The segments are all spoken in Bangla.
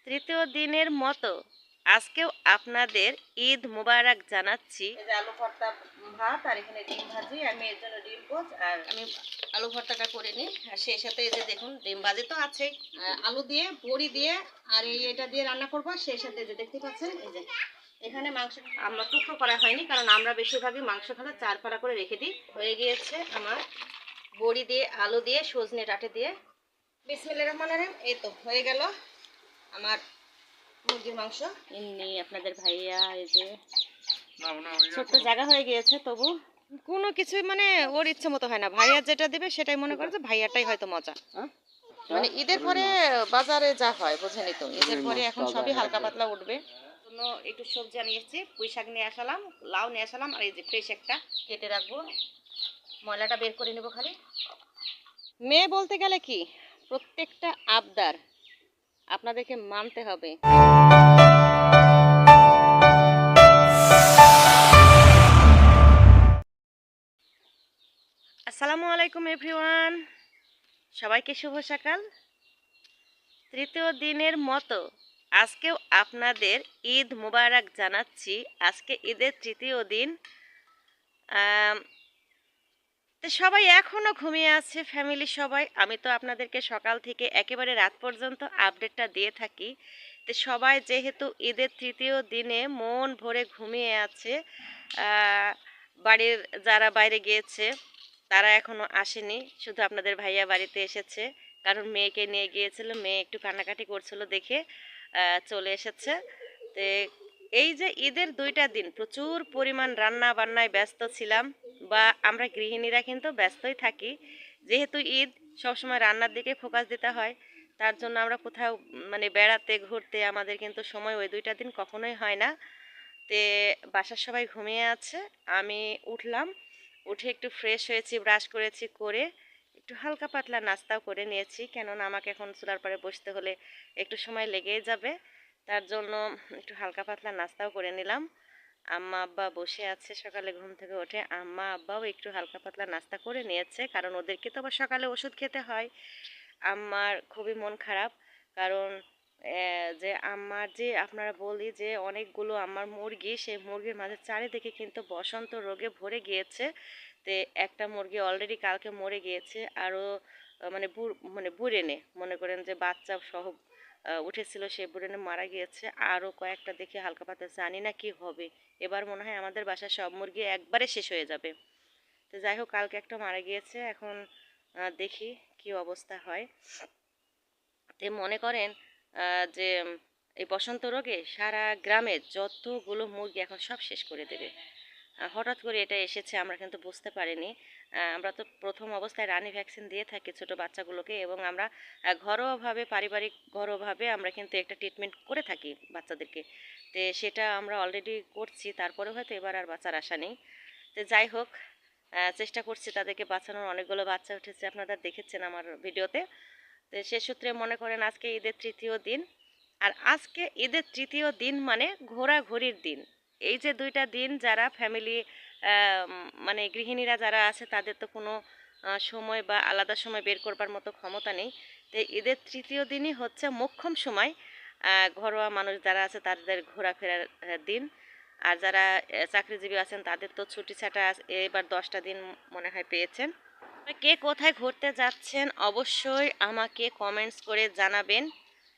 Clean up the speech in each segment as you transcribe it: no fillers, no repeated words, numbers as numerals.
তৃতীয় দিনের মতো আজকেও আপনাদের ঈদ মুবারক জানাচ্ছি। এই যে আলু ভর্তা, ভাত, আর এখানে ডিম ভাজি। আমি এর জন্য ডিম পোচ আর আমি আলু ভর্তাটা করে নিই। আর সেই সাথে এই যে দেখুন ডিম ভাজি তো আছেই, আলু দিয়ে বড়ি দিয়ে আর এটা দিয়ে রান্না করবো। সেই সাথে যে দেখতে পাচ্ছেন এই যে এখানে মাংস আমরা টুকরো করা হয়নি, কারণ আমরা বেশিরভাগই মাংস খালে 4 ফাড়া করে রেখে দিই। হয়ে গিয়েছে আমার বড়ি দিয়ে, আলু দিয়ে, সজনে ডাঁটে দিয়ে। বিসমিল্লাহির রহমানির রহিম। এই তো হয়ে গেল আমার মুরগির মাংস। এমনি আপনাদের ভাইয়া এই যে ছোট্ট জায়গা হয়ে গিয়েছে, তবু কোনো কিছুই মানে ওর ইচ্ছে মতো হয় না। ভাইয়া যেটা দেবে সেটাই মনে করে যে ভাইয়াটাই হয়তো মজা। মানে ঈদের পরে বাজারে যা হয় বোঝেনি তো, ঈদের পরে এখন সবই হালকা পাতলা উঠবে। জন্য একটু সবজি আমি এসেছি, পুঁই শাক নিয়ে আসালাম, লাউ নিয়ে আসালাম, আর এই যে ফ্রেশ একটা কেটে রাখবো। ময়লাটা বের করে নেবো খালি। মেয়ে বলতে গেলে কি প্রত্যেকটা আবদার আপনাদেরকে মানতে হবে। আসসালামু আলাইকুম এভরিওয়ান, সবাইকে শুভ সকাল। তৃতীয় দিনের মতো আজকেও আপনাদের ঈদ মুবারক জানাচ্ছি। আজকে ঈদের তৃতীয় দিন। তো সবাই এখনও ঘুমিয়ে আছে, ফ্যামিলি সবাই। আমি তো আপনাদেরকে সকাল থেকে একেবারে রাত পর্যন্ত আপডেটটা দিয়ে থাকি। তো সবাই যেহেতু ঈদের তৃতীয় দিনে মন ভরে ঘুমিয়ে আছে, বাড়ির যারা বাইরে গিয়েছে তারা এখনও আসেনি, শুধু আপনাদের ভাইয়া বাড়িতে এসেছে। কারণ মেয়েকে নিয়ে গিয়েছিল, মেয়ে একটু কান্নাকাটি করছিল দেখে চলে এসেছে। তো এই যে ঈদের 2টা দিন প্রচুর পরিমাণ রান্না বান্নায় ব্যস্ত ছিলাম, বা আমরা গৃহিণীরা কিন্তু ব্যস্তই থাকি। যেহেতু ঈদ, সবসময় রান্নার দিকে ফোকাস দিতে হয়, তার জন্য আমরা কোথাও মানে বেড়াতে ঘুরতে আমাদের কিন্তু সময় ওই 2টা দিন কখনোই হয় না। তে বাসার সবাই ঘুমিয়ে আছে, আমি উঠলাম, উঠে একটু ফ্রেশ হয়েছি, ব্রাশ করেছি, করে একটু হালকা পাতলা নাস্তাও করে নিয়েছি। কেননা আমাকে এখন চুলার পরে বসতে হলে একটু সময় লেগেই যাবে, তার জন্য একটু হালকা পাতলা নাস্তাও করে নিলাম। আম্মা আব্বা বসে আছে, সকালে ঘুম থেকে উঠে আম্মা আব্বাও একটু হালকা পাতলা নাস্তা করে নিয়েছে, কারণ ওদেরকে তো আবার সকালে ওষুধ খেতে হয়। আম্মার খুবই মন খারাপ, কারণ যে আম্মার যে আপনারা বলি যে অনেকগুলো আমার মুরগি, সেই মুরগির মাঝে চারিদিকে কিন্তু বসন্ত রোগে ভরে গিয়েছে। তে একটা মুরগি অলরেডি কালকে মরে গিয়েছে, আরও মানে বুড়েনে মনে করেন যে বাচ্চা সহ উঠেছিল, সে বুড়েনে মারা গিয়েছে। আরও কয়েকটা দেখে হালকা পাতলা, জানি না কি হবে। এবার মনে হয় আমাদের বাসার সব মুরগি একবারে শেষ হয়ে যাবে। তো যাই হোক, কালকে একটা মারা গিয়েছে, এখন দেখি কি অবস্থা হয়। তে মনে করেন যে এই বসন্ত রোগে সারা গ্রামে যতগুলো মুরগি এখন সব শেষ করে দেবে। হঠাৎ করে এটা এসেছে, আমরা কিন্তু বুঝতে পারিনি। আমরা তো প্রথম অবস্থায় রানী ভ্যাকসিন দিয়ে থাকি ছোট বাচ্চাগুলোকে, এবং আমরা ঘরোয়াভাবে, পারিবারিক ঘরোয়াভাবে আমরা কিন্তু একটা ট্রিটমেন্ট করে থাকি বাচ্চাদেরকে। তো সেটা আমরা অলরেডি করছি, তারপরে হয়তো এবার আর বাচ্চার আশা নেই। তো যাই হোক, চেষ্টা করছি তাদেরকে বাঁচানোর। অনেকগুলো বাচ্চা উঠেছে, আপনারা দেখেছেন আমার ভিডিওতে। তো সে সূত্রে মনে করেন আজকে ঈদের তৃতীয় দিন। আর আজকে ঈদের তৃতীয় দিন মানে ঘোরাঘুরির দিন। এই যে 2টা দিন যারা ফ্যামিলি মানে গৃহিণীরা যারা আছে, তাদের তো কোনো সময় বা আলাদা সময় বের করবার মতো ক্ষমতা নেই। তো ঈদের তৃতীয় দিনই হচ্ছে মোক্ষম সময় ঘরোয়া মানুষ যারা আছে তাদের ঘোরাফেরার দিন। আর যারা চাকরিজীবী আছেন তাদের তো ছুটি ছাটা এবার 10টা দিন মনে হয় পেয়েছেন। কে কোথায় ঘুরতে যাচ্ছেন অবশ্যই আমাকে কমেন্টস করে জানাবেন,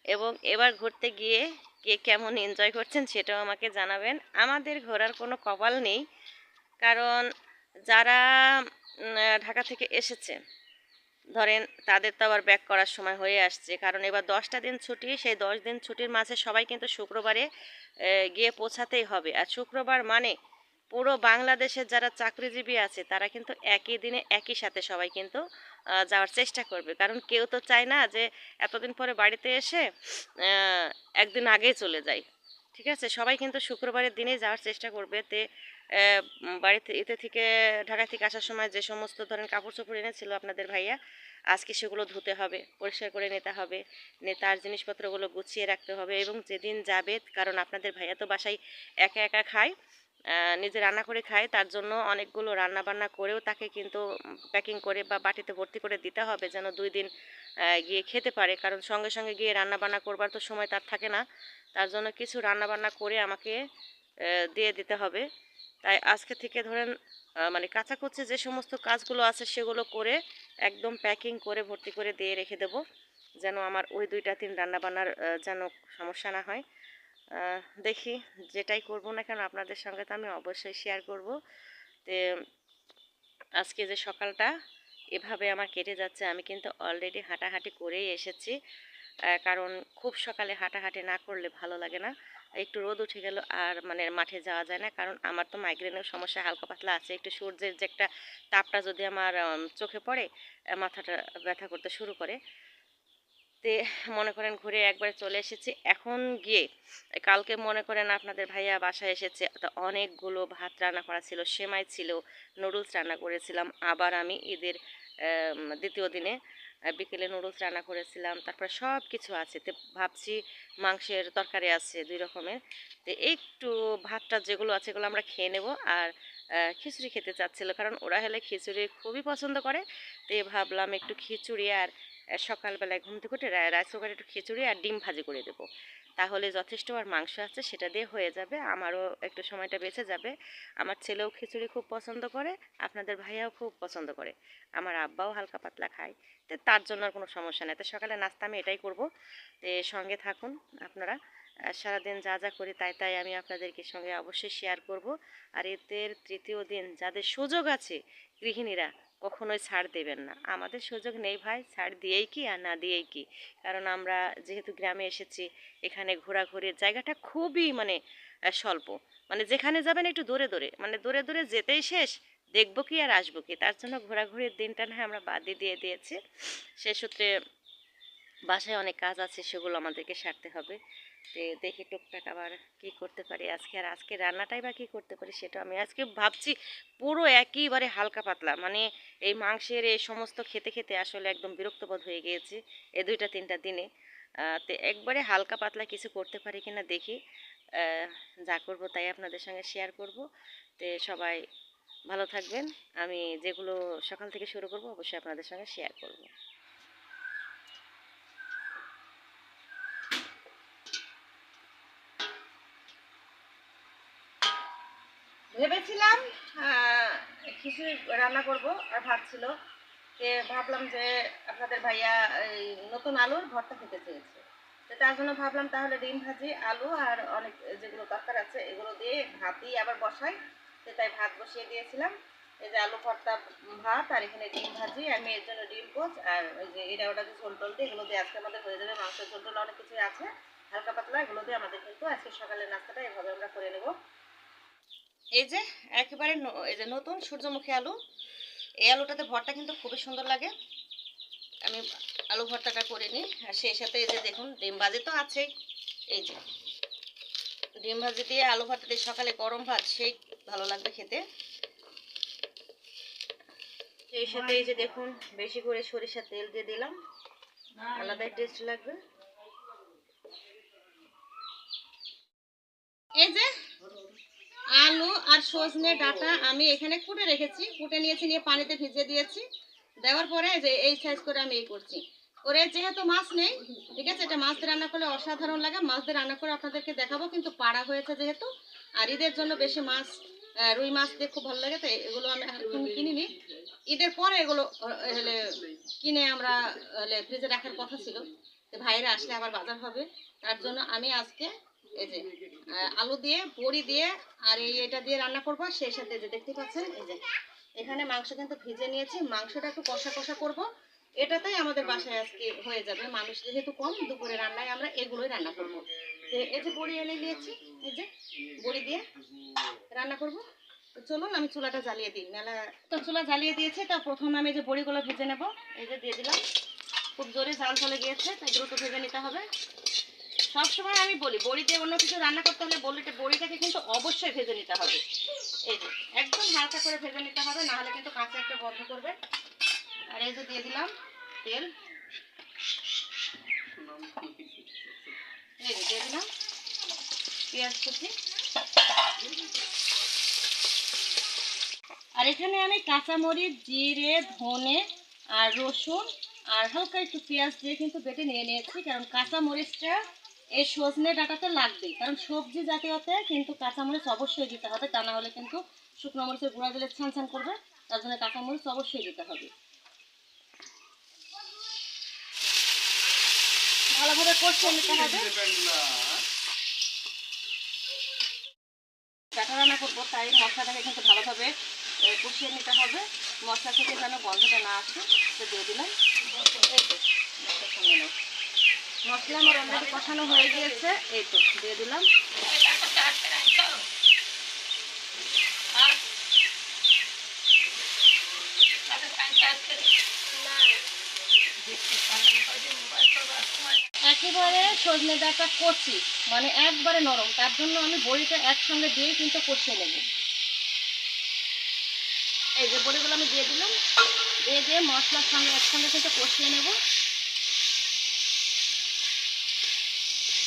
এবং এবার ঘুরতে গিয়ে কে কেমন এনজয় করছেন সেটাও আমাকে জানাবেন। আমাদের ঘোরার কোনো কপাল নেই, কারণ যারা ঢাকা থেকে এসেছে, ধরেন তাদের তো আবার ব্যাক করার সময় হয়ে আসছে, কারণ এবার 10টা দিন ছুটি। সেই 10 দিন ছুটির মাঝে সবাই কিন্তু শুক্রবারে গিয়ে পৌঁছাতেই হবে। আর শুক্রবার মানে পুরো বাংলাদেশের যারা চাকরিজীবী আছে তারা কিন্তু একই দিনে একই সাথে সবাই কিন্তু যাওয়ার চেষ্টা করবে, কারণ কেউ তো চায় না যে এতদিন পরে বাড়িতে এসে একদিন আগেই চলে যায়। ঠিক আছে, সবাই কিন্তু শুক্রবারের দিনেই যাওয়ার চেষ্টা করবে। তে বাড়িতে এতে থেকে, ঢাকা থেকে আসার সময় যে সমস্ত ধরেন কাপড় চোপড় এনেছিল আপনাদের ভাইয়া, আজকে সেগুলো ধুতে হবে, পরিষ্কার করে নিতে হবে, তার জিনিসপত্রগুলো গুছিয়ে রাখতে হবে। এবং যেদিন যাবে, কারণ আপনাদের ভাইয়া তো বাসায় একা একা খায়, নিজে রান্না করে খায়, তার জন্য অনেকগুলো রান্না বান্না করেও তাকে কিন্তু প্যাকিং করে বা বাটিতে ভর্তি করে দিতে হবে, যেন 2 দিন গিয়ে খেতে পারে। কারণ সঙ্গে সঙ্গে গিয়ে রান্না বান্না করবার তো সময় তার থাকে না। তার জন্য কিছু রান্না বান্না করে আমাকে দিয়ে দিতে হবে। তাই আজকে থেকে ধরেন মানে কাচাকুচি যে সমস্ত কাজগুলো আছে সেগুলো করে একদম প্যাকিং করে ভর্তি করে দিয়ে রেখে দেব, যেন আমার ওই 2-3 রান্না বান্নার যেন সমস্যা না হয়। দেখি, যেটাই করব না কেন আপনাদের সঙ্গে তো আমি অবশ্যই শেয়ার করব। তে আজকে যে সকালটা এভাবে আমার কেটে যাচ্ছে, আমি কিন্তু অলরেডি হাঁটাহাঁটি করেই এসেছি। কারণ খুব সকালে হাঁটাহাঁটি না করলে ভালো লাগে না। একটু রোদ উঠে গেল আর মানে মাঠে যাওয়া যায় না, কারণ আমার তো মাইগ্রেনের সমস্যা হালকা পাতলা আছে। একটু সূর্যের যে একটা তাপটা যদি আমার চোখে পড়ে, মাথাটা ব্যথা করতে শুরু করে। তে মনে করেন ঘুরে একবারে চলে এসেছি। এখন গিয়ে কালকে মনে করেন আপনাদের ভাইয়া বাসায় এসেছে, তো অনেকগুলো ভাত রান্না করা ছিল, সেমাই ছিল, নুডলস রান্না করেছিলাম। আবার আমি ঈদের দ্বিতীয় দিনে বিকেলে নুডলস রান্না করেছিলাম। তারপর সব কিছু আছে, তো ভাবছি মাংসের তরকারি আছে 2 রকমের। তো একটু ভাতটা যেগুলো আছে এগুলো আমরা খেয়ে নেব। আর খিচুড়ি খেতে চাচ্ছিল, কারণ ওরা হলে খিচুড়ি খুবই পছন্দ করে। তো ভাবলাম একটু খিচুড়ি আর সকালবেলায় ঘুম থেকে উঠে রাইস কুকারে একটু খিচুড়ি আর ডিম ভাজি করে দেবো, তাহলে যথেষ্ট। আর মাংস আছে, সেটা দিয়ে হয়ে যাবে, আমারও একটু সময়টা বেঁচে যাবে। আমার ছেলেও খিচুড়ি খুব পছন্দ করে, আপনাদের ভাইয়াও খুব পছন্দ করে, আমার আব্বাও হালকা পাতলা খায়। তো তার জন্য আর কোনো সমস্যা নেই। তো সকালে নাস্তা আমি এটাই করব। তো সঙ্গে থাকুন আপনারা। সারাদিন যা যা করি তাই তাই আমি আপনাদেরকে সঙ্গে অবশ্যই শেয়ার করব। আর ঈদের তৃতীয় দিন যাদের সুযোগ আছে গৃহিণীরা কখনোই ছাড় দেবেন না। আমাদের সুযোগ নেই ভাই, ছাড় দিয়েই কি আর না দিয়েই কি। কারণ আমরা যেহেতু গ্রামে এসেছি, এখানে ঘোরাঘুরির জায়গাটা খুবই মানে স্বল্প। মানে যেখানে যাবেন একটু দূরে দূরে, মানে দূরে দূরে যেতেই শেষ, দেখবো কি আর আসবো কি। তার জন্য ঘোরাঘুরির দিনটা না আমরা বাদই দিয়ে দিয়েছি। সে সূত্রে বাসায় অনেক কাজ আছে, সেগুলো আমাদেরকে সারতে হবে। তো দেখি টুকটাক আবার কি করতে পারি আজকে। আর আজকে রান্নাটাই বা কী করতে পারি সেটা আমি আজকে ভাবছি। পুরো একেবারে হালকা পাতলা, মানে এই মাংসের এই সমস্ত খেতে খেতে আসলে একদম বিরক্তবোধ হয়ে গিয়েছি এই 2-3টা দিনে। তো একবারে হালকা পাতলা কিছু করতে পারি কিনা দেখি। যা করব তাই আপনাদের সঙ্গে শেয়ার করব। তো সবাই ভালো থাকবেন। আমি যেগুলো সকাল থেকে শুরু করব অবশ্যই আপনাদের সঙ্গে শেয়ার করব। ভেবেছিলাম খিচুড়ি রান্না করব আর ভাত ছিল। ভাবলাম যে আপনাদের ভাইয়া এই নতুন আলুর ভর্তা খেতে চেয়েছে। তো তার জন্য ভাবলাম তাহলে ডিম ভাজি, আলু আর অনেক যেগুলো তরকারি আছে এগুলো দিয়ে ভাত দিয়ে আবার বসাই। তো তাই ভাত বসিয়ে দিয়েছিলাম। এই যে আলু ভর্তা, ভাত, আর এখানে ডিম ভাজি, আমি এর জন্য ডিম পোচ আর ওই যে এটা ওটা যে ঝোল টোল দিয়ে এগুলো দিয়ে আজকে আমাদের হয়ে যাবে। মাংসের ঝোল টোল অনেক কিছুই আছে হালকা পাতলা, এগুলো দিয়ে আমাদের কিন্তু আজকে সকালের নাস্তাটা এভাবে আমরা করে নেব। এই যে একেবারে এই যে নতুন সূর্যমুখী আলু, এই আলুটাতে ভর্তা কিন্তু খুবই সুন্দর লাগে। আমি আলু ভর্তাটা করে নিই। আর সেই সাথে এই যে দেখুন ডিম ভাজি তো আছেই। এই যে ডিম ভাজি দিয়ে আলু ভর্তা দিয়ে সকালে গরম ভাত সেই ভালো লাগবে খেতে। সেই সাথে এই যে দেখুন বেশি করে সরিষার তেল দিয়ে দিলাম, আলাদাই টেস্ট লাগবে। এই যে আলু আর সজনে ডাঁটা আমি এখানে কুটে রেখেছি, কুটে নিয়েছি, নিয়ে পানিতে ভিজিয়ে দিয়েছি। দেওয়ার পরে যে এই সাইজ করে আমি এই করছি করে, যেহেতু মাছ নেই, ঠিক আছে, এটা মাছ দিয়ে রান্না করলে অসাধারণ লাগে। মাছ দিয়ে রান্না করে আপনাদেরকে দেখাবো, কিন্তু পাড়া হয়েছে যেহেতু। আর ঈদের জন্য বেশি মাছ, রুই মাছ দিয়ে খুব ভালো লাগে, তো এগুলো আমি এখন কিনিনি। ঈদের পরে এগুলো হলে কিনে আমরা হলে ফ্রিজে রাখার কথা ছিল, তো ভাইয়েরা আসলে আবার বাজার হবে। তার জন্য আমি আজকে এই যে আলু দিয়ে বড়ি দিয়ে আর এটা দিয়ে রান্না করবো। সেই সাথে যে দেখতে পাচ্ছেন এই যে এখানে মাংস কিন্তু ভিজে নিয়েছি, মাংসটা একটু কষা কষা করব। এটাতেই আমাদের বাসায় আজকে হয়ে যাবে, মানুষ যেহেতু কম, দুপুরে রান্নায় আমরা এগুলোই রান্না করবো। এই যে বড়ি এনে নিয়েছি, এই যে বড়ি দিয়ে রান্না করব। তো চলুন আমি চুলাটা জ্বালিয়ে দিই। মেলা তো চুলা জ্বালিয়ে দিয়েছি, তো প্রথমে আমি যে বড়িগুলো ভেজে নেব। এই যে দিয়ে দিলাম, খুব জোরে জাল চলে গিয়েছে, তাই দ্রুত ভেজে নিতে হবে। সবসময় আমি বলি বড়ি দিয়ে অন্য কিছু রান্না করতে হলে বড়িটাকে কিন্তু অবশ্যই ভেজে নিতে হবে। এই যে একদম হালকা করে ভেজে নিতে হবে, না হলে কিন্তু কাঁচা একটা গন্ধ করবে। আর এই যে দিয়ে দিলাম তেল, এই যে দিয়ে দিলাম পেঁয়াজ কুচি, আর এখানে আমি কাঁচামরিচ, জিরে, ধনে আর রসুন আর হালকা একটু পেঁয়াজ দিয়ে কিন্তু বেটে নিয়ে নিয়েছি, কারণ কাঁচামরিচটা এই সজনে ডাঁটাতে লাগবেই, কারণ সবজি জাতীয়তে কিন্তু কাঁচামরিচ অবশ্যই দিতে হবে, তা না হলে কিন্তু শুকনো মরিচের গুঁড়া দিলে ছান ছান করবে, তার জন্য কাঁচামরিচ অবশ্যই দিতে হবে। ভালোভাবে কষিয়ে নিতে হবে। ডাঁটা রান্না করবো, তাই মশলাটাকে কিন্তু ভালোভাবে কষিয়ে নিতে হবে, মশলা থেকে যেন গন্ধটা না আসে। তো দিয়ে দিলাম। এই তো মশলা আমার অলরেডি কষানো হয়ে গিয়েছে, এই তো দিয়ে দিলাম। একেবারে সজনে ডাঁটা কচি, মানে একবারে নরম, তার জন্য আমি বড়িটা একসঙ্গে দিয়ে কিন্তু কষিয়ে নেব। এই যে বড়িগুলো আমি দিয়ে দিলাম, দিয়ে মশলার সঙ্গে একসঙ্গে কিন্তু কষিয়ে নেব।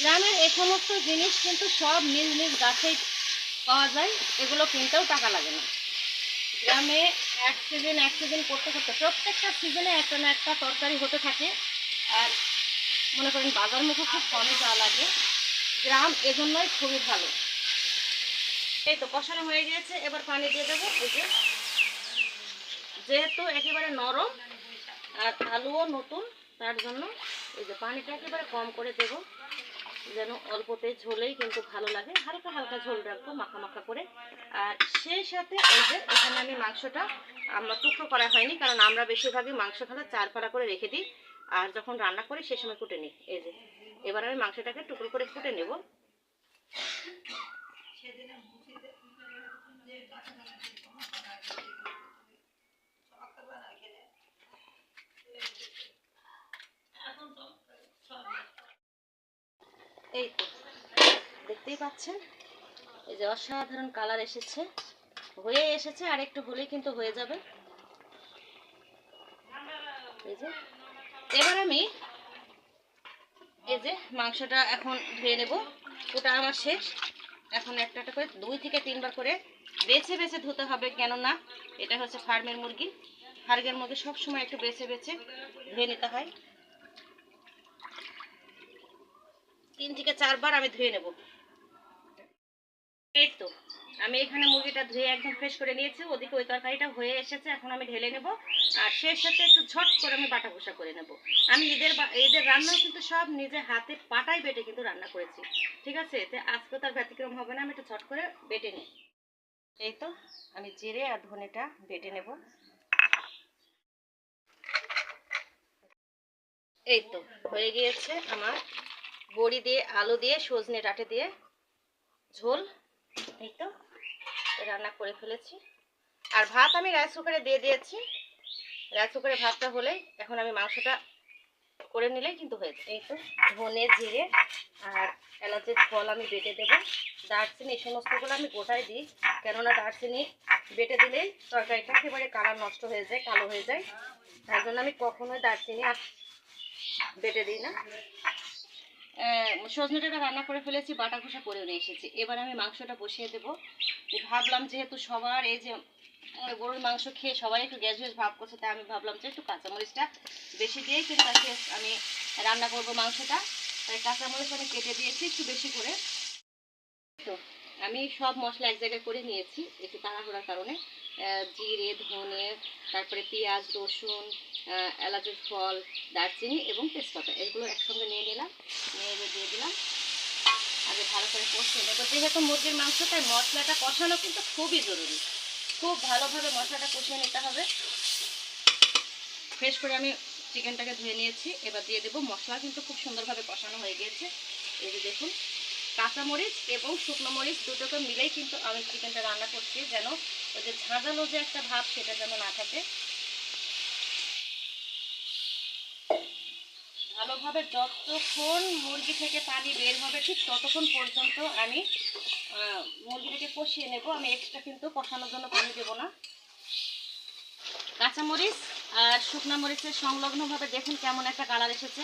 গ্রামের এই সমস্ত জিনিস কিন্তু সব নিজ নিজ গাছেই পাওয়া যায়, এগুলো কিনতেও টাকা লাগে না। গ্রামে এক সিজন করতে করতে প্রত্যেকটা সিজনে একটা না একটা তরকারি হতে থাকে, আর মনে করেন বাজার মুখে খুব কমই যাওয়া লাগে। গ্রাম এজন্যই খুবই ভালো। এই তো কষানো হয়ে গিয়েছে, এবার পানি দিয়ে দেবো। এই যে যেহেতু একেবারে নরম আর আলুও নতুন, তার জন্য এই যে পানিটা একেবারে কম করে দেব, যেন অল্পতে ঝোলেই কিন্তু ভালো লাগে, হালকা হালকা ঝোল রাখবো মাখা মাখা করে। আর সেই সাথে এই যে এখানে আমি মাংসটা আমরা টুকরো করা হয়নি, কারণ আমরা বেশিরভাগই মাংস খালা 4 ফাড়া করে রেখে দিই, আর যখন রান্না করি সেই সময় কুটে নিই। এই যে এবার আমি মাংসটাকে টুকরো করে কুটে নেব। এই তো দেখতেই পাচ্ছেন, এই যে অসাধারণ কালার এসেছে, হয়ে এসেছে, আর একটু হলেই কিন্তু হয়ে যাবে। এই যে এবার আমি এই যে মাংসটা এখন ধুয়ে নেব, ওটা আমার শেষ। এখন একটা একটা করে 2 থেকে 3 বার করে বেছে বেছে ধুতে হবে, কেননা এটা হচ্ছে ফার্মের মুরগি, ফার্মের মুরগি সবসময় একটু বেছে বেছে ধুয়ে নিতে হয়। 3 থেকে 4 বার আমি ধুয়ে নেব। এই তো আমি এখানে মুরগিটা ধুয়ে একদম ফ্রেশ করে নিয়েছি, ওদিকে ওই তরকারিটা হয়ে এসেছে, এখন আমি ঢেলে নেব। আর সেই সাথে একটু ঝট করে আমি বাটা ঘষা করে নেব। আমি ঈদের রান্নাও কিন্তু সব নিজে হাতে পাটাই বেটে কিন্তু রান্না করেছি, ঠিক আছে? তো আজকে তার ব্যতিক্রম হবে না, আমি একটু ঝট করে বেটে নিই। এই তো আমি জিরে আর ধনেটা বেটে নেব। এই তো হয়ে গিয়েছে আমার বড়ি দিয়ে, আলু দিয়ে, সজনে ডাঁটা দিয়ে ঝোল। এই তো রান্না করে ফেলেছি, আর ভাত আমি রাইস কুকারে দিয়ে দিয়েছি। রাইস কুকারে ভাতটা হলেই এখন আমি মাংসটা করে নিলেই কিন্তু হয়ে যায়। এই তো ধনে, জিরে আর এলাচের ফল আমি বেটে দেবো, দারচিনি, এই সমস্তগুলো আমি গোটায় দিই, কেননা দারচিনি বেটে দিলেই তরকারিটা একেবারে কালার নষ্ট হয়ে যায়, কালো হয়ে যায়, তার জন্য আমি কখনোই দারচিনি আর বেটে দিই না। সজনে ডাঁটা রান্না করে ফেলেছি, বাটা ঘষা করেও নিয়ে এসেছি। এবার আমি মাংসটা বসিয়ে দেবো। ভাবলাম যেহেতু সবার এই যে গরুর মাংস খেয়ে সবাই একটু গ্যাস গ্যাস ভাব করছে, তাই আমি ভাবলাম যে একটু কাঁচামরিচটা বেশি দিয়েই কিন্তু আজকে আমি রান্না করবো মাংসটা, তাই কাঁচামরিচ আমি কেটে দিয়েছি একটু বেশি করে। তো আমি সব মশলা এক জায়গায় করে নিয়েছি একটু তাড়াহুড়ার কারণে। জিরে, ধনে, তারপরে পেঁয়াজ, রসুন, এলাচের ফল, দারচিনি এবং তেজপাতা, এগুলো একসঙ্গে নিয়ে নিলাম, নিয়ে দিয়ে দিলাম। আগে ভালো করে কষিয়ে নেবো, যেহেতু মুরগির মাংস তাই মশলাটা কষানো কিন্তু খুবই জরুরি, খুব ভালোভাবে মশলাটা কষিয়ে নিতে হবে। ফ্রেশ করে আমি চিকেনটাকে ধুয়ে নিয়েছি, এবার দিয়ে দেবো। মশলা কিন্তু খুব সুন্দরভাবে কষানো হয়ে গিয়েছে। এই যে দেখুন, কাঁচামরিচ এবং শুকনো মরিচ দুটোকে মিলেই কিন্তু আমি চিকেনটা রান্না করছি, যেন ওই যে ঝাঁঝালো যে একটা ভাব সেটা যেন না থাকে। ভালোভাবে যতক্ষণ মুরগি থেকে পানি বের হবে ঠিক ততক্ষণ পর্যন্ত আমি মুরগিটাকে কষিয়ে নেব। আমি এক্সট্রা কিন্তু কষানোর জন্য পানি দেবো না। কাঁচামরিচ আর শুকনো মরিচের সংলগ্নভাবে দেখুন কেমন একটা কালার এসেছে।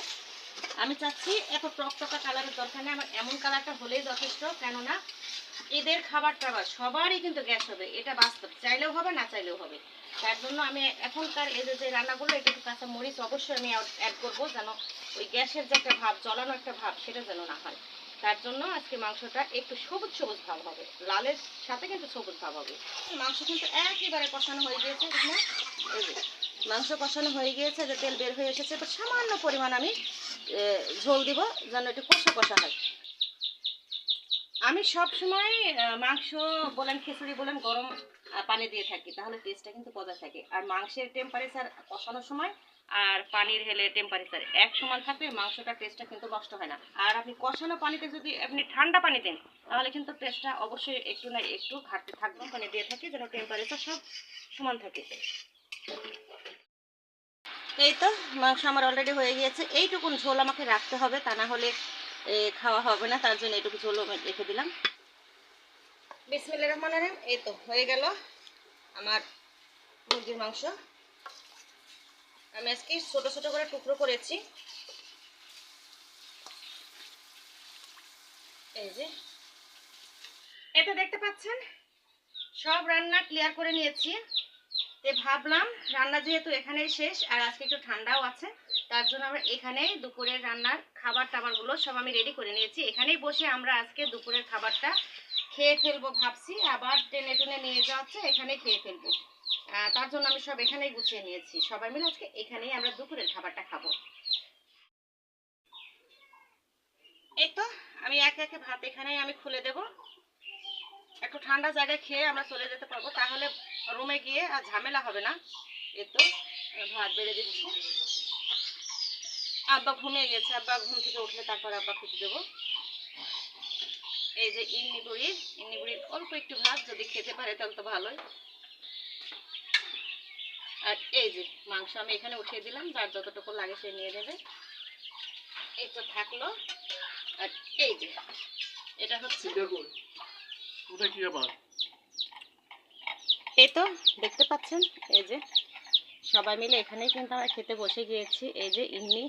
আমি চাচ্ছি এত টকটকা কালারের দরকার নেই, আমার এমন কালারটা হলেই যথেষ্ট। কেননা এদের খাবার টাবার সবারই কিন্তু গ্যাস হবে, এটা বাস্তব, চাইলেও হবে না চাইলেও হবে। তার জন্য আমি এখনকার এই যে রান্নাগুলো একটু কাঁচা মরিচ অবশ্যই আমি অ্যাড করবো, যেন ওই গ্যাসের যে একটা ভাব, জ্বলানো একটা ভাব, সেটা যেন না হয়। তার জন্য আজকে মাংসটা একটু সবুজ সবুজ ভাব হবে, লালের সাথে কিন্তু সবুজ ভাব হবে। মাংস কিন্তু একেবারে কষানো হয়ে গিয়েছে, ঠিক না? এই যে মাংস কষানো হয়ে গিয়েছে, যে তেল বের হয়ে এসেছে, তো সামান্য পরিমাণ আমি ঝোল দিব, যেন একটু কষা কষা হয়। আমি সব সময় মাংস বলেন, খিচুড়ি বলেন, গরম পানি দিয়ে থাকি, তাহলে টেস্টটা কিন্তু বজায় থাকে। আর মাংসের টেম্পারেচার কষানোর সময় আর পানির হেলে টেম্পারেচার এক সমান থাকলে মাংসটার টেস্টটা কিন্তু নষ্ট হয় না। আর আপনি কষানো পানিতে যদি আপনি ঠান্ডা পানি দেন, তাহলে কিন্তু টেস্টটা অবশ্যই একটু না একটু ঘাটতি থাকবে। পানি দিয়ে থাকি যেন টেম্পারেচার সব সমান থাকে। এই তো মাংস আমার অলরেডি হয়ে গিয়েছে, এইটুকুন ঝোল আমাকে রাখতে হবে, তা না হলে খাওয়া হবে না। তার জন্য এইটুকু ঝোল আমি রেখে দিলাম। বিসমিল্লাহির রহমানির রহিম। এই তো হয়ে গেল আমার মুরগির মাংস। আমি আজকে ছোট ছোট করে টুকরো করেছি। এই যে এটা দেখতে পাচ্ছেন, সব রান্না ক্লিয়ার করে নিয়েছি। তে ভাবলাম রান্না যেহেতু এখানেই শেষ, আর আজকে একটু ঠান্ডাও আছে, তার জন্য আমরা এখানেই দুপুরের রান্নার খাবার টাবারগুলো সব আমি রেডি করে নিয়েছি। এখানেই বসে আমরা আজকে দুপুরের খাবারটা খেয়ে ফেলবো ভাবছি, আবার টেনে টুনে নিয়ে যাচ্ছে এখানে খেয়ে ফেলবো। তার জন্য আমি সব এখানেই গুছিয়ে নিয়েছি, সবাই মিলে আজকে এখানেই আমরা দুপুরের খাবারটা খাবো। এই তো আমি একে একে ভাত এখানেই আমি খুলে দেব। একটু ঠান্ডা জায়গায় খেয়ে আমরা চলে যেতে পারবো, তাহলে রুমে গিয়ে আর ঝামেলা হবে না। এই তো ভাত বেড়ে দিচ্ছি। আব্বা ঘুমিয়ে গেছে, আব্বা ঘুম থেকে উঠলে তারপর আব্বা খেতে দেবো। এই যে ইন্নি বুড়ির অল্প একটু ভাত, যদি খেতে পারে তাহলে তো ভালোই। আর এই যে মাংস আমি এখানে উঠিয়ে দিলাম, যার যতটুকু লাগে সে নিয়ে নেবে। এই তো থাকলো। আর এই যে এটা হচ্ছে, এই তো দেখতে পাচ্ছেন, এই যে সবাই মিলে এখানেই কিন্তু আমরা খেতে বসে গিয়েছি। এই যে ইন্নি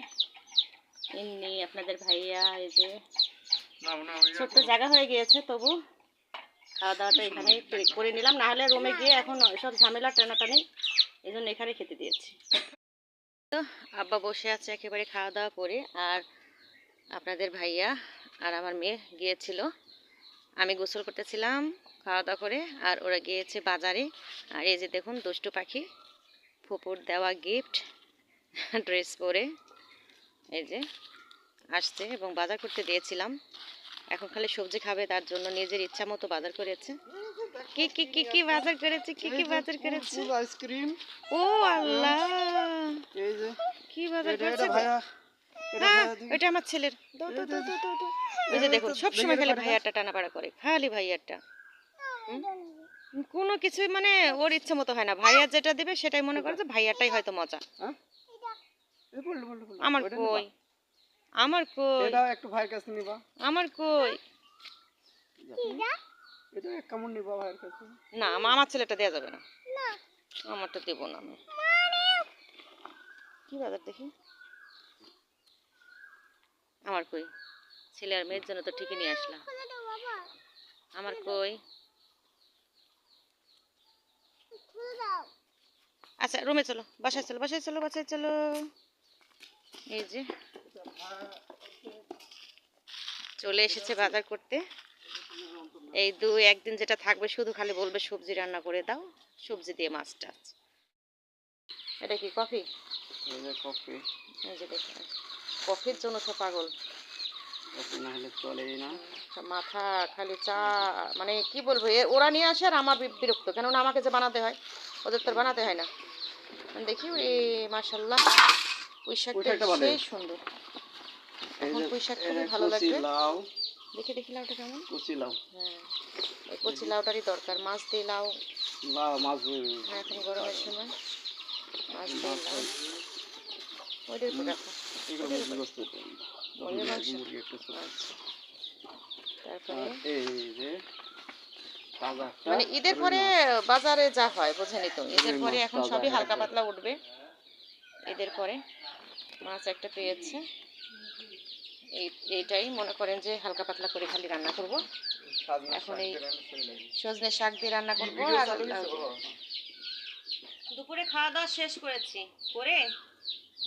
আপনাদের ভাইয়া, এই যে ছোট্ট জায়গা হয়ে গিয়েছে, তবু খাওয়া দাওয়াটা এখানে করে নিলাম, না হলে রুমে গিয়ে এখন সব ঝামেলা টানাটানি, এই জন্য এখানে খেতে দিয়েছি। তো আব্বা বসে আছে একেবারে খাওয়া দাওয়া করে, আর আপনাদের ভাইয়া আর আমার মেয়ে গিয়েছিল, আমি গোসল করতেছিলাম খাওয়া দাওয়া করে, আর ওরা গিয়েছে বাজারে। আর এই যে দেখুন দুষ্টু পাখি, ফুপুর দেওয়া গিফট ড্রেস পরে এই যে আসছে, এবং বাজার করতে দিয়েছিলাম। এখন খালি সবজি খাবে, তার জন্য নিজের ইচ্ছা মতো বাজার করেছে। কি কি কি কি বাজার করেছে, কি কি বাজার করেছে? আইসক্রিম। ও আল্লাহ, এই যে কি বাজার করেছে? ভাইয়া, হ্যাঁ ওইটা আমার ছেলের। দাও দাও দাও দাও দাও। ওই যে দেখুন সবসময় খালি ভাইয়ারটা টানাপাড়া করে, খালি ভাইয়ারটা। কোনো কিছুই মানে ওর ইচ্ছে মতো হয় না, ভাইয়া যেটা দেবে সেটাই মনে করে যে ভাইয়ারটাই হয়তো মজা। আমার কই, আমার কই, এটা একটু ভাইয়ের কাছে নিবা। আমার কই, এটা কেমন নিবা ভাইয়ের কাছে? না আমার ছেলেটা দেওয়া যাবে না, আমারটা দেবো না আমি। কি বাজার দেখি, আমার কই, ছেলে আর মেয়ের জন্য তো ঠিকই নিয়ে আসলাম, আমার কই। আচ্ছা রুমে চলো, বাসায় চলো, বাসায় চলো, বাসায় চলো। এই যে চলে এসেছে বাজার করতে। এই একদিন যেটা থাকবে, শুধু খালি বলবে সবজি রান্না করে দাও, সবজি দিয়ে মাছ টাছ। এটা কি কফি? এই যে কফি। এই যে দেখুন, কফির জন্য সব পাগল, কফি না হলে চলেই না। মাথা খালি চা, মানে কি বলবো, ওরা নিয়ে আসে আর আমার বিরক্ত, কেননা আমাকে যে বানাতে হয়, ওদের তো বানাতে হয় না। দেখি ওই মাশাআল্লাহ পুঁই শাকটা সেই সুন্দর, এখন পুঁই শাক খুবই ভালো লাগবে। দেখি দেখি লাউটা কেমন, কচি লাউ। হ্যাঁ এই কচি লাউটারই দরকার, মাছ দিয়ে লাউ। লাউ মাছ, হ্যাঁ এখন গরমের সময় মাছ দিয়ে লাউ। ওইটার উপর রাখো, মুরগির মাংস। আচ্ছা তারপরে এই যে মানে ঈদের পরে বাজারে যা হয় বোঝেনি তো, ঈদের পরে এখন সবই হালকা পাতলা উঠবে। ঈদের পরে মাছ একটা পেয়েছে, এইটাই মনে করেন যে হালকা পাতলা করে খালি রান্না করব। এখন এই সজনে শাক দিয়ে রান্না করব। আর দুপুরে খাওয়া দাওয়া শেষ করেছি, করে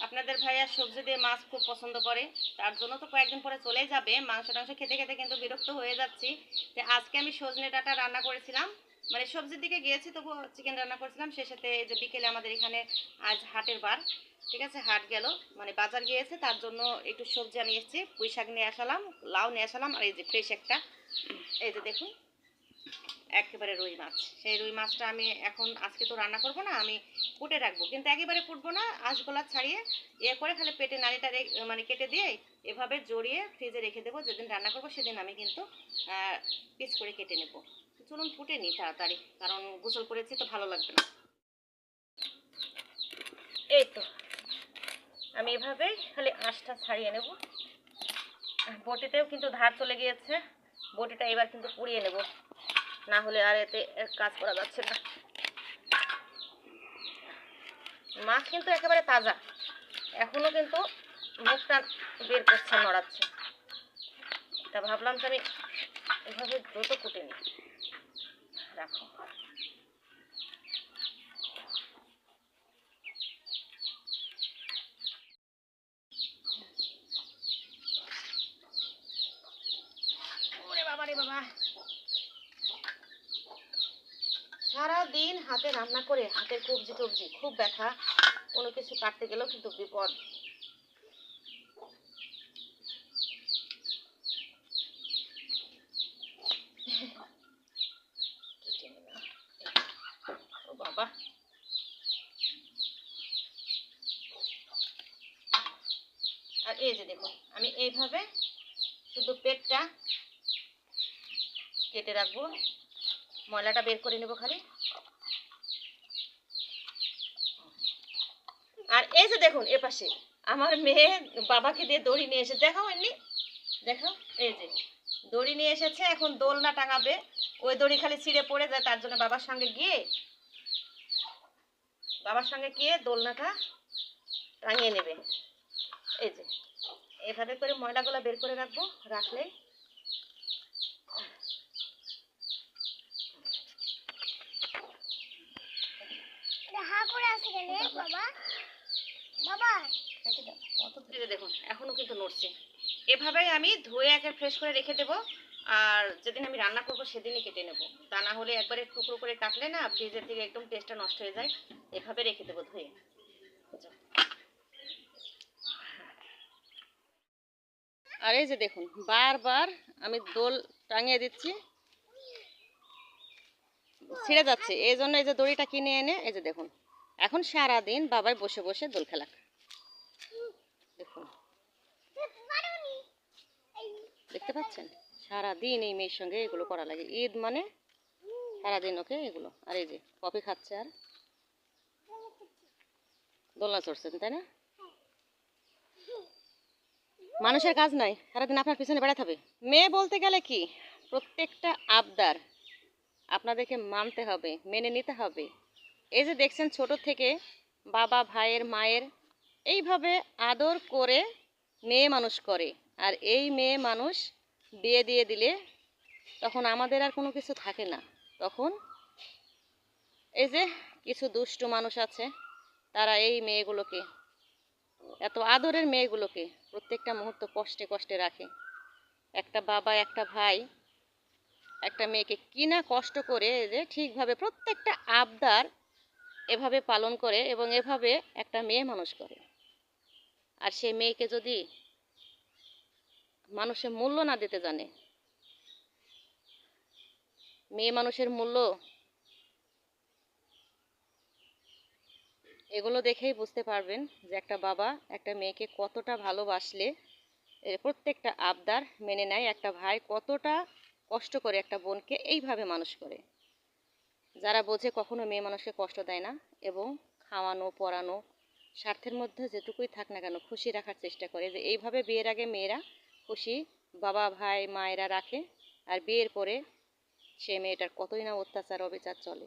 আপনাদের ভাইয়া সবজি দিয়ে মাছ খুব পছন্দ করে, তার জন্য তো কয়েকদিন পরে চলেই যাবে। মাংস টাংস খেতে খেতে কিন্তু বিরক্ত হয়ে যাচ্ছি। যে আজকে আমি সজনে ডাঁটা রান্না করেছিলাম, মানে সবজির দিকে গিয়েছি তবু চিকেন রান্না করেছিলাম। সে সাথে যে বিকেলে আমাদের এখানে আজ হাটের বার, ঠিক আছে, হাট গেল, মানে বাজার গিয়েছে, তার জন্য একটু সবজি আমি এসেছি। পুঁই শাক নিয়ে আসালাম, লাউ নিয়ে আসালাম, আর এই যে ফ্রেশ একটা, এই যে দেখুন একেবারে রুই মাছ। সেই রুই মাছটা আমি এখন আজকে তো রান্না করব না, আমি কুটে রাখবো, কিন্তু একেবারে কুটবো না, আঁশগোলা ছাড়িয়ে ইয়ে করে খালি পেটে নাড়িটা মানে কেটে দিয়ে এভাবে জড়িয়ে ফ্রিজে রেখে দেবো। যেদিন রান্না করবো সেদিন আমি কিন্তু পিস করে কেটে নেব। চলুন কুটে নিই তাড়াতাড়ি, কারণ গোসল করেছি তো ভালো লাগবে না। এই তো আমি এভাবে খালি আঁশটা ছাড়িয়ে নেব। বটিতেও কিন্তু ধার চলে গিয়েছে, বটিটা এবার কিন্তু পুড়িয়ে নেব, না হলে আর এতে কাজ করা যাচ্ছে না। মাছ কিন্তু একেবারে তাজা, এখনো কিন্তু মুখটা বের করছে, নড়াচ্ছে। তা ভাবলাম যে আমি এভাবে দ্রুত কুটে নিই। রাখো। ওরে বাবা রে বাবা, সারাদিন হাতে রান্না করে হাতের কবজি টবজি খুব ব্যথা, কোনো কিছু কাটতে গেলেও কিন্তু বিপদ। ও বাবা, আর এই যে দেখুন আমি এইভাবে শুধু পেটটা কেটে রাখবো, ময়লাটা বের করে নেব খালি। আর এই যে দেখুন এপাশে আমার মেয়ে বাবাকে দিয়ে দড়ি নিয়ে এসে, দেখাও এমনি দেখাও, এই যে দড়ি নিয়ে এসেছে, এখন দোলনা টাঙাবে। ওই দড়ি খালি ছিঁড়ে পড়ে যায়, তার জন্য বাবার সঙ্গে গিয়ে দোলনাটা টাঙিয়ে নেবে। এই যে এভাবে করে ময়লাগুলো বের করে রাখবো, রাখলে দেখুন এখনো কিন্তু নড়ছে। এভাবেই আমি ধুয়ে একে ফ্রেশ করে রেখে দেবো, আর যেদিন আমি রান্না করবো সেদিনই কেটে নেবো। তা না হলে একবারে টুকরো করে কাটলে না ফ্রিজের থেকে একদম টেস্টটা নষ্ট হয়ে যায়। এভাবে রেখে দেবো ধুয়ে। আর এই যে দেখুন বারবার আমি দোল টাঙিয়ে দিচ্ছি, ছিঁড়ে যাচ্ছে, এই জন্য এই যে দড়িটা কিনে এনে এই যে দেখুন এখন সারাদিন বাবাই বসে বসে দোল খেলা। দেখুন দেখতে পাচ্ছেন, সারাদিন এই মেয়ের সঙ্গে এগুলো করা লাগে, ঈদ মানে সারাদিন ওকে এগুলো। আর এই যে কফি খাচ্ছে আর দোলনা চড়ছেন, তাই না? মানুষের কাজ নাই, সারাদিন আপনার পিছনে বেড়াতে হবে। মেয়ে বলতে গেলে কি, প্রত্যেকটা আবদার আপনাদেরকে মানতে হবে, মেনে নিতে হবে। এই যে দেখছেন ছোট থেকে বাবা ভাইয়ের মায়ের এইভাবে আদর করে মেয়ে মানুষ করে, আর এই মেয়ে মানুষ বিয়ে দিয়ে দিলে তখন আমাদের আর কোনো কিছু থাকে না। তখন এই যে কিছু দুষ্ট মানুষ আছে, তারা এই মেয়েগুলোকে, এত আদরের মেয়েগুলোকে প্রত্যেকটা মুহূর্ত কষ্টে কষ্টে রাখে। একটা বাবা একটা ভাই একটা মেয়েকে কি না কষ্ট করে যে ঠিকভাবে প্রত্যেকটা আবদার এভাবে পালন করে এবং এভাবে একটা মেয়ে মানুষ করে। আর সেই মেয়েকে যদি মানুষের মূল্য না দিতে জানে, মেয়ে মানুষের মূল্য এগুলো দেখেই বুঝতে পারবেন যে একটা বাবা একটা মেয়েকে কতটা ভালোবাসলে প্রত্যেকটা আবদার মেনে নেয়, একটা ভাই কতটা কষ্ট করে একটা বোনকে এইভাবে মানুষ করে। যারা বোঝে কখনো মেয়ে মানুষকে কষ্ট দেয় না এবং খাওয়ানো পরানো স্বার্থের মধ্যে যেটুকুই থাক না কেন খুশি রাখার চেষ্টা করে। যে এইভাবে বিয়ের আগে মেয়েরা খুশি বাবা ভাই মায়েরা রাখে, আর বিয়ের পরে সে মেয়েটার কতই না অত্যাচার অবিচার চলে।